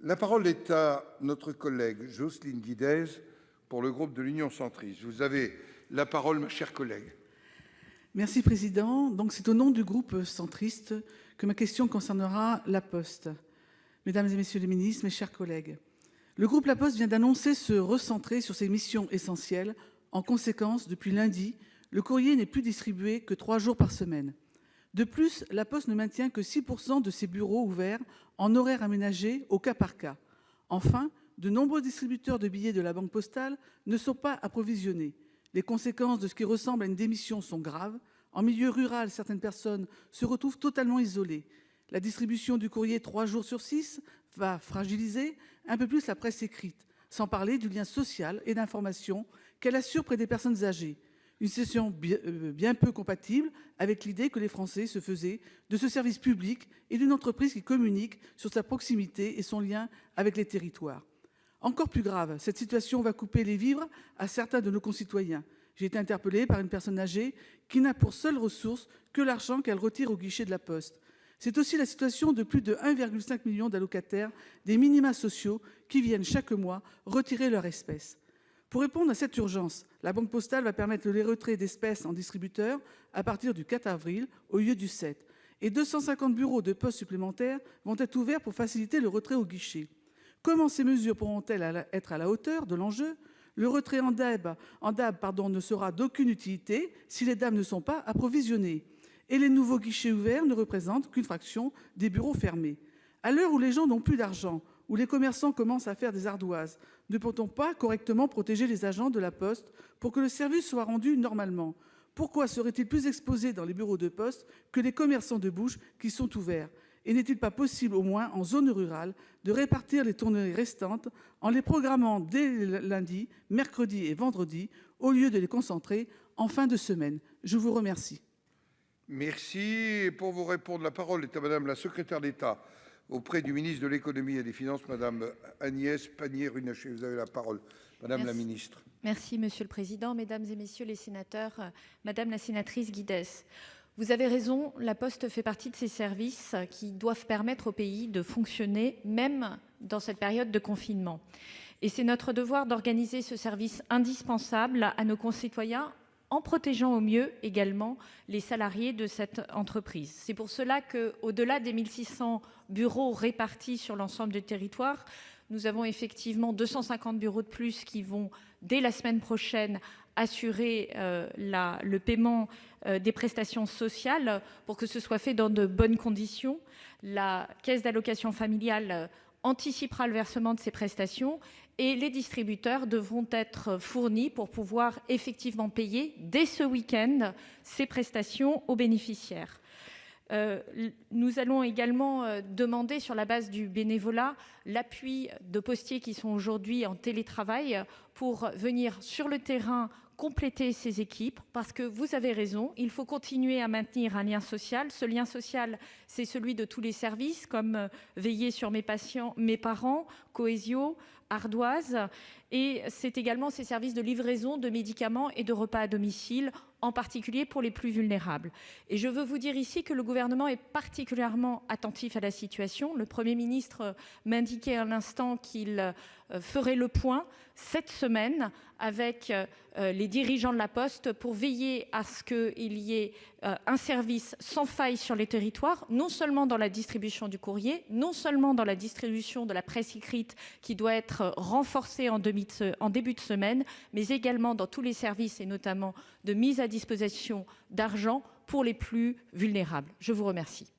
La parole est à notre collègue Jocelyne Guidez pour le groupe de l'Union centriste. Vous avez la parole, ma chère collègue. Merci, Président. Donc, c'est au nom du groupe centriste que ma question concernera La Poste. Mesdames et messieurs les ministres, mes chers collègues, le groupe La Poste vient d'annoncer se recentrer sur ses missions essentielles. En conséquence, depuis lundi, le courrier n'est plus distribué que 3 jours par semaine. De plus, La Poste ne maintient que 6% de ses bureaux ouverts en horaire aménagé au cas par cas. Enfin, de nombreux distributeurs de billets de la Banque postale ne sont pas approvisionnés. Les conséquences de ce qui ressemble à une démission sont graves. En milieu rural, certaines personnes se retrouvent totalement isolées. La distribution du courrier 3 jours sur 6 va fragiliser un peu plus la presse écrite, sans parler du lien social et d'information qu'elle assure près des personnes âgées. Une situation bien peu compatible avec l'idée que les Français se faisaient de ce service public et d'une entreprise qui communique sur sa proximité et son lien avec les territoires. Encore plus grave, cette situation va couper les vivres à certains de nos concitoyens. J'ai été interpellée par une personne âgée qui n'a pour seule ressource que l'argent qu'elle retire au guichet de la Poste. C'est aussi la situation de plus de 1,5 million d'allocataires des minima sociaux qui viennent chaque mois retirer leurs espèces. Pour répondre à cette urgence, la Banque postale va permettre les retraits d'espèces en distributeur à partir du 4 avril au lieu du 7. Et 250 bureaux de poste supplémentaires vont être ouverts pour faciliter le retrait au guichet. Comment ces mesures pourront-elles être à la hauteur de l'enjeu ? Le retrait en DAB ne sera d'aucune utilité si les DAB ne sont pas approvisionnés. Et les nouveaux guichets ouverts ne représentent qu'une fraction des bureaux fermés. À l'heure où les gens n'ont plus d'argent, où les commerçants commencent à faire des ardoises, ne peut-on pas correctement protéger les agents de la Poste pour que le service soit rendu normalement ? Pourquoi seraient-ils plus exposés dans les bureaux de poste que les commerçants de bouche qui sont ouverts ? Et n'est-il pas possible, au moins en zone rurale, de répartir les tournées restantes en les programmant dès lundi, mercredi et vendredi, au lieu de les concentrer en fin de semaine ? Je vous remercie. Merci. Et pour vous répondre, la parole est à Madame la secrétaire d'État auprès du ministre de l'Économie et des Finances, Madame Agnès Pannier-Runacher. Vous avez la parole, Madame la ministre. Merci, Monsieur le Président. Mesdames et Messieurs les sénateurs, Madame la sénatrice Guidez, vous avez raison, la Poste fait partie de ces services qui doivent permettre au pays de fonctionner, même dans cette période de confinement. Et c'est notre devoir d'organiser ce service indispensable à nos concitoyens, en protégeant au mieux également les salariés de cette entreprise. C'est pour cela qu'au-delà des 1600 bureaux répartis sur l'ensemble du territoire, nous avons effectivement 250 bureaux de plus qui vont, dès la semaine prochaine, assurer le paiement des prestations sociales pour que ce soit fait dans de bonnes conditions. La caisse d'allocation familiale anticipera le versement de ces prestations et les distributeurs devront être fournis pour pouvoir effectivement payer dès ce week-end ces prestations aux bénéficiaires. Nous allons également demander, sur la base du bénévolat, l'appui de postiers qui sont aujourd'hui en télétravail pour venir sur le terrain compléter ces équipes, parce que vous avez raison, il faut continuer à maintenir un lien social. Ce lien social, c'est celui de tous les services, comme veiller sur mes patients, mes parents, Cohésio, Ardoise, et c'est également ces services de livraison de médicaments et de repas à domicile, en particulier pour les plus vulnérables. Et je veux vous dire ici que le gouvernement est particulièrement attentif à la situation. Le Premier ministre m'indiquait à l'instant qu'il ferait le point cette semaine avec les dirigeants de la Poste pour veiller à ce qu'il y ait un service sans faille sur les territoires, non seulement dans la distribution du courrier, non seulement dans la distribution de la presse écrite qui doit être renforcée en début de semaine, mais également dans tous les services et notamment de mise à disposition d'argent pour les plus vulnérables. Je vous remercie.